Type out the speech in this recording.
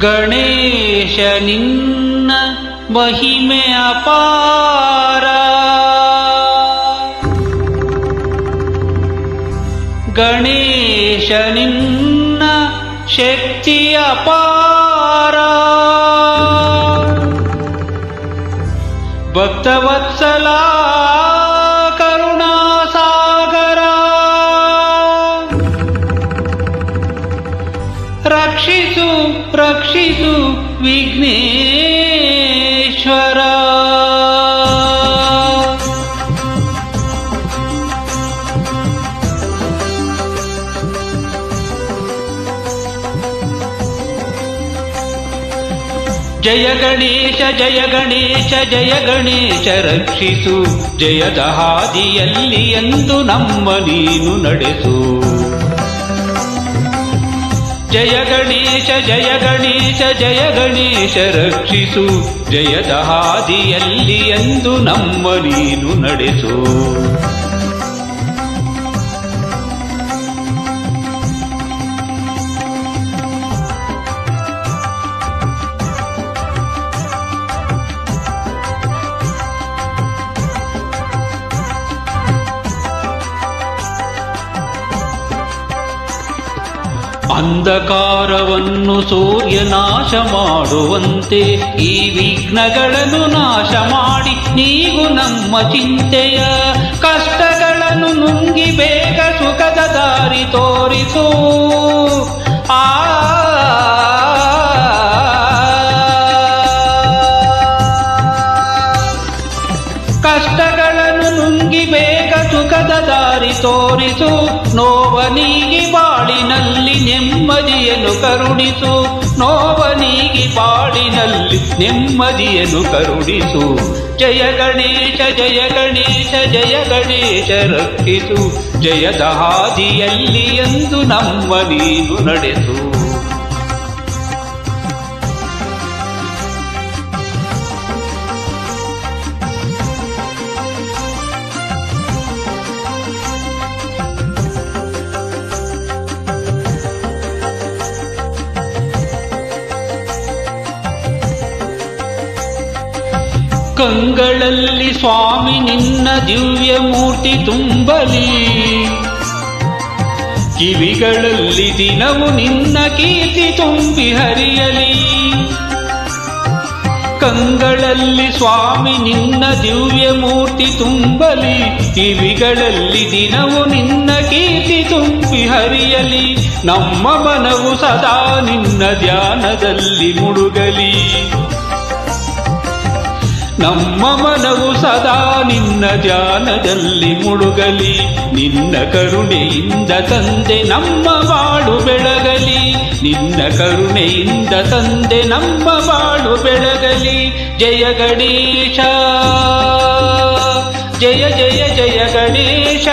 ಗಣೇಶ ನಿನ್ನ ಮಹಿಮೆ ಅಪಾರ, ಗಣೇಶ ನಿನ್ನ ಶಕ್ತಿ ಅಪಾರ, ಭಕ್ತವತ್ಸಲ ಕರುಣಾಸಾಗರ, ರಕ್ಷಿಸು ರಕ್ಷಿಸು ವಿಘ್ನೇಶ್ವರ. ಜಯ ಗಣೇಶ ಜಯ ಗಣೇಶ ಜಯ ಗಣೇಶ ರಕ್ಷಿಸು, ಜಯದ ಹಾದಿಯಲ್ಲಿ ಎಂದು ನಮ್ಮ ನೀನು ನಡೆಸು. ಜಯ ಗಣೇಶ ಜಯ ಗಣೇಶ ಜಯ ಗಣೇಶ ರಕ್ಷಿಸು, ಜಯದ ಹಾದಿಯಲ್ಲಿ ಎಂದು ನಮ್ಮ ನೀನು ನಡೆಸು. ಅಂಧಕಾರವನ್ನು ಸೂರ್ಯ ನಾಶ ಮಾಡುವಂತೆ ಈ ವಿಘ್ನಗಳನ್ನು ನಾಶ ಮಾಡಿ ನೀಗು ನಮ್ಮ ಚಿಂತೆಯ, ಕಷ್ಟಗಳನ್ನು ನುಂಗಿ ಬೇಗ ಸುಖದ ದಾರಿ ತೋರಿಸು. ಕಷ್ಟಗಳನ್ನು ನುಂಗಿ ಬೇಗ ಸುಖದ ದಾರಿ ತೋರಿಸು, ನೋವನೀಗಿ ಬಾಳಿನಲ್ಲಿ ನೆಮ್ಮದಿಯನ್ನು ಕರುಣಿಸು, ನೋವನೀಗಿ ಬಾಳಿನಲ್ಲಿ ನೆಮ್ಮದಿಯನ್ನು ಕರುಣಿಸು. ಜಯ ಗಣೇಶ ಜಯ ಗಣೇಶ ಜಯ ಗಣೇಶ ರಕ್ಷಿಸು, ಜಯದ ಹಾದಿಯಲ್ಲಿ ಎಂದು ನಮ್ಮ ನೀನು ನಡೆಸು. ಕಂಗಳಲ್ಲಿ ಸ್ವಾಮಿ ನಿನ್ನ ದಿವ್ಯ ಮೂರ್ತಿ ತುಂಬಲಿ, ಕಿವಿಗಳಲ್ಲಿ ದಿನವು ನಿನ್ನ ಕೀರ್ತಿ ತುಂಬಿ ಹರಿಯಲಿ. ಕಂಗಳಲ್ಲಿ ಸ್ವಾಮಿ ನಿನ್ನ ದಿವ್ಯ ಮೂರ್ತಿ ತುಂಬಲಿ, ಕಿವಿಗಳಲ್ಲಿ ದಿನವು ನಿನ್ನ ಕೀರ್ತಿ ತುಂಬಿ ಹರಿಯಲಿ. ನಮ್ಮ ಮನವು ಸದಾ ನಿನ್ನ ಧ್ಯಾನದಲ್ಲಿ ಮುಳುಗಲಿ, ನಮ್ಮ ಮನವು ಸದಾ ನಿನ್ನ ಧ್ಯಾನದಲ್ಲಿ ಮುಳುಗಲಿ. ನಿನ್ನ ಕರುಣೆಯಿಂದ ತಂದೆ ನಮ್ಮ ಬಾಳು ಬೆಳಗಲಿ, ನಿನ್ನ ಕರುಣೆಯಿಂದ ತಂದೆ ನಮ್ಮ ಬಾಳು ಬೆಳಗಲಿ. ಜಯ ಗಣೇಶ ಜಯ ಜಯ ಜಯ ಗಣೇಶ.